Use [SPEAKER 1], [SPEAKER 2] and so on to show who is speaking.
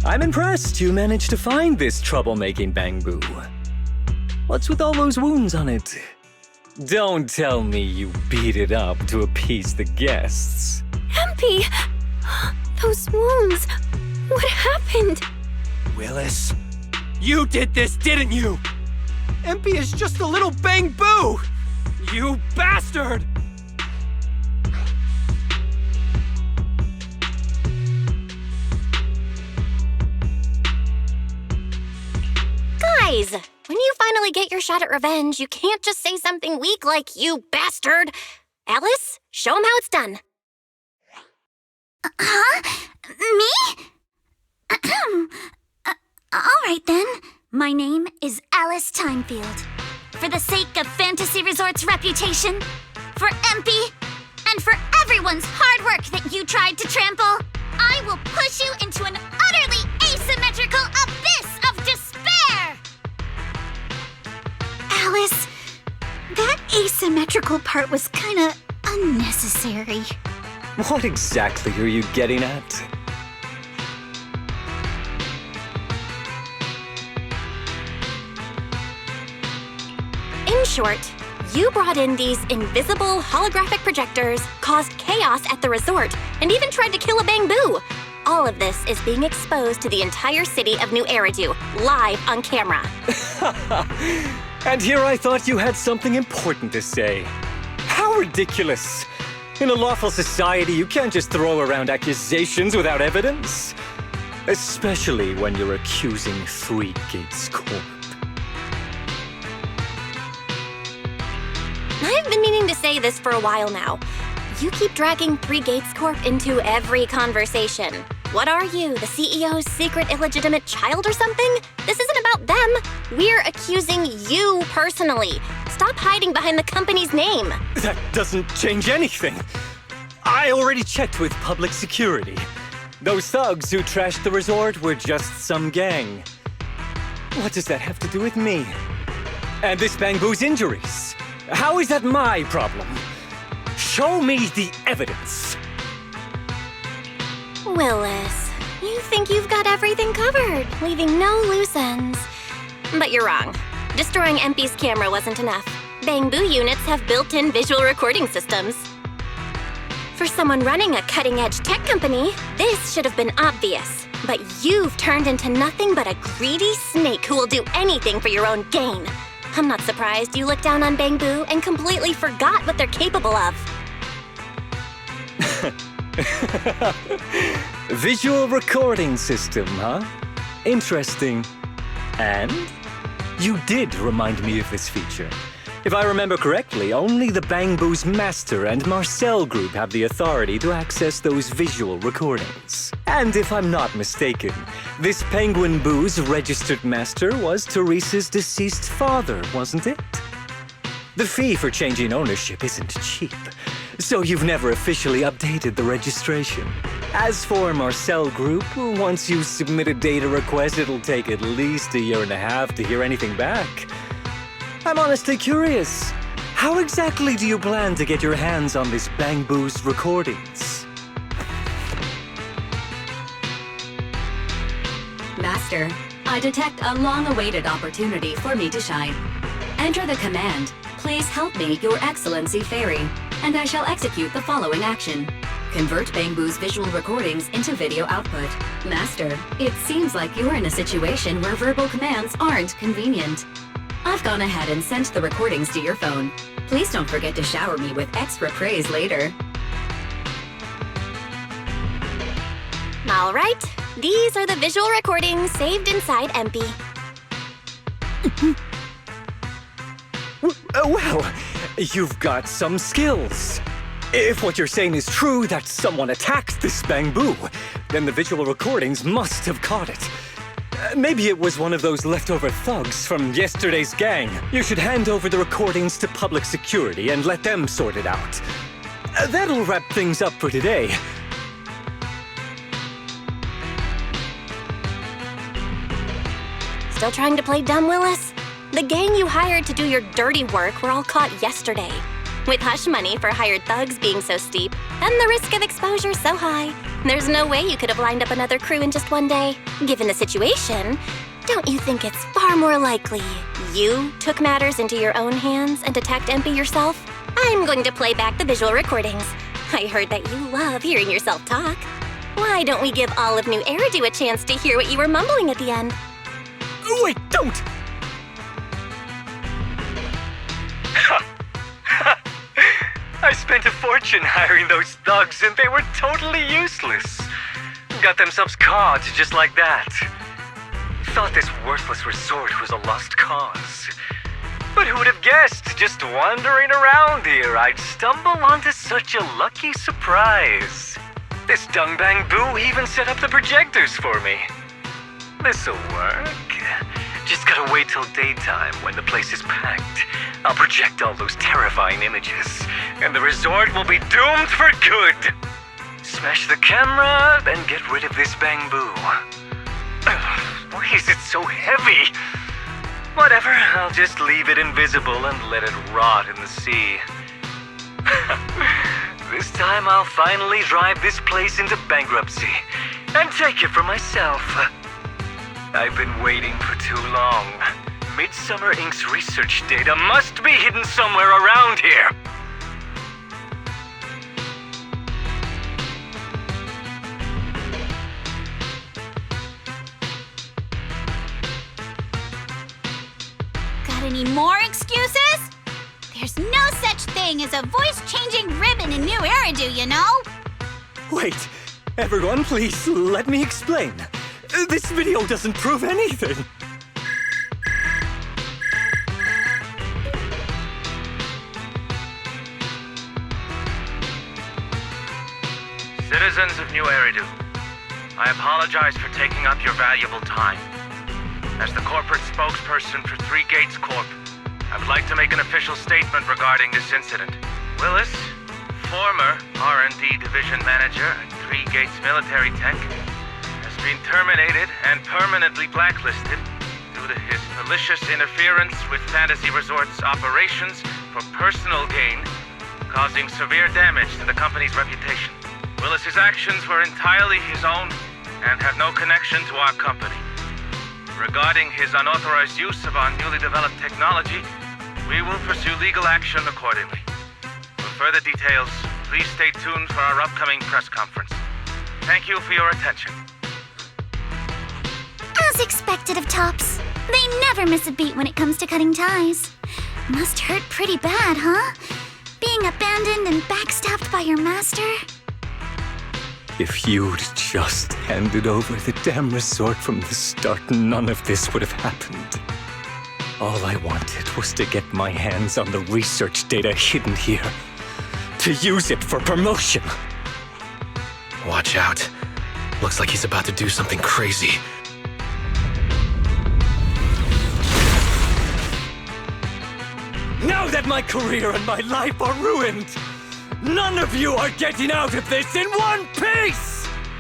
[SPEAKER 1] I'm impressed you managed to find this troublemaking bangboo. What's with all those wounds on it? Don't tell me you beat it up to appease the guests.
[SPEAKER 2] MP! Those wounds! What happened?
[SPEAKER 3] Willis, you did this, didn't you? MP is just a little bangboo! You bastard!
[SPEAKER 2] Guys, when you finally get your shot at revenge, you can't just say something weak like, "You bastard!" Alice, show him how it's done.
[SPEAKER 4] Huh? Me? All right then. My name is Alice Timefield. For the sake of Fantasy Resort's reputation, for MP, and for everyone's hard work that you tried to trample, I will push you into an utterly asymmetrical abyss of despair! Alice, that asymmetrical part was kinda unnecessary.
[SPEAKER 1] What exactly are you getting at?
[SPEAKER 2] In short, you brought in these invisible holographic projectors, caused chaos at the resort, and even tried to kill a bangboo. All of this is being exposed to the entire city of New Eridu, live on camera.
[SPEAKER 1] And here I thought you had something important to say. How ridiculous! In a lawful society, you can't just throw around accusations without evidence. Especially when you're accusing Three Gates Corp.
[SPEAKER 2] I've been meaning to say this for a while now. You keep dragging Three Gates Corp into every conversation. What are you, the CEO's secret illegitimate child or something? This isn't about them. We're accusing you personally. Stop hiding behind the company's name.
[SPEAKER 1] That doesn't change anything. I already checked with public security. Those thugs who trashed the resort were just some gang. What does that have to do with me? And this bangboo's injuries? How is that my problem? Show me the evidence.
[SPEAKER 2] Willis, you think you've got everything covered, leaving no loose ends. But you're wrong. Destroying MP's camera wasn't enough. Bangboo units have built-in visual recording systems. For someone running a cutting-edge tech company, this should have been obvious. But you've turned into nothing but a greedy snake who will do anything for your own gain. I'm not surprised you looked down on Bangboo and completely forgot what they're capable of.
[SPEAKER 1] Visual recording system, huh? Interesting. And? You did remind me of this feature. If I remember correctly, only the Bangboo's master and Marcel group have the authority to access those visual recordings. And if I'm not mistaken, this Penguin Boo's registered master was Teresa's deceased father, wasn't it? The fee for changing ownership isn't cheap, so you've never officially updated the registration. As for Marcel Group, once you submit a data request, it'll take at least 1.5 years to hear anything back. I'm honestly curious. How exactly do you plan to get your hands on this Bangboo's recordings?
[SPEAKER 5] Master, I detect a long-awaited opportunity for me to shine. Enter the command, "Please help me, Your Excellency Fairy," and I shall execute the following action. Convert Bangboo's visual recordings into video output. Master, it seems like you're in a situation where verbal commands aren't convenient. I've gone ahead and sent the recordings to your phone. Please don't forget to shower me with extra praise later.
[SPEAKER 2] All right, these are the visual recordings saved inside MP.
[SPEAKER 1] Well, you've got some skills. If what you're saying is true, that someone attacked this Bangboo, then the visual recordings must have caught it. Maybe it was one of those leftover thugs from yesterday's gang. You should hand over the recordings to public security and let them sort it out. That'll wrap things up for today.
[SPEAKER 2] Still trying to play dumb, Willis? The gang you hired to do your dirty work were all caught yesterday. With hush money for hired thugs being so steep and the risk of exposure so high, There's no way you could have lined up another crew in just one day. Given the situation, don't you think it's far more likely you took matters into your own hands and attacked MP yourself? I'm going to play back the visual recordings. I heard that you love hearing yourself talk. Why don't we give all of New Eridu a chance to hear what you were mumbling at the end?
[SPEAKER 1] Wait, don't! I spent a fortune hiring those thugs and they were totally useless. Got themselves caught just like that. Thought this worthless resort was a lost cause. But who would have guessed, just wandering around here, I'd stumble onto such a lucky surprise. This dung bangboo even set up the projectors for me. This'll work. Just gotta wait till daytime when the place is packed. I'll project all those terrifying images, and the resort will be doomed for good. Smash the camera, then get rid of this bangboo. Why is it so heavy? Whatever, I'll just leave it invisible and let it rot in the sea. This time I'll finally drive this place into bankruptcy and take it for myself. I've been waiting for too long. Midsummer Inc.'s research data must be hidden somewhere around here.
[SPEAKER 4] Got any more excuses? There's no such thing as a voice-changing ribbon in New Eridu, you know?
[SPEAKER 1] Wait, everyone, please let me explain. This video doesn't prove anything.
[SPEAKER 6] Citizens of New Eridu, I apologize for taking up your valuable time. As the corporate spokesperson for Three Gates Corp., I would like to make an official statement regarding this incident. Willis, former R&D division manager at Three Gates Military Tech, has been terminated and permanently blacklisted due to his malicious interference with Fantasy Resort's operations for personal gain, causing severe damage to the company's reputation. Willis's actions were entirely his own and have no connection to our company. Regarding his unauthorized use of our newly developed technology, we will pursue legal action accordingly. For further details, please stay tuned for our upcoming press conference. Thank you for your attention.
[SPEAKER 4] As expected of Tops, they never miss a beat when it comes to cutting ties. Must hurt pretty bad, huh? Being abandoned and backstabbed by your master?
[SPEAKER 1] If you'd just handed over the damn resort from the start, none of this would have happened. All I wanted was to get my hands on the research data hidden here, to use it for promotion.
[SPEAKER 3] Watch out. Looks like he's about to do something crazy.
[SPEAKER 1] Now that my career and my life are ruined, none of you are getting out of this in one piece!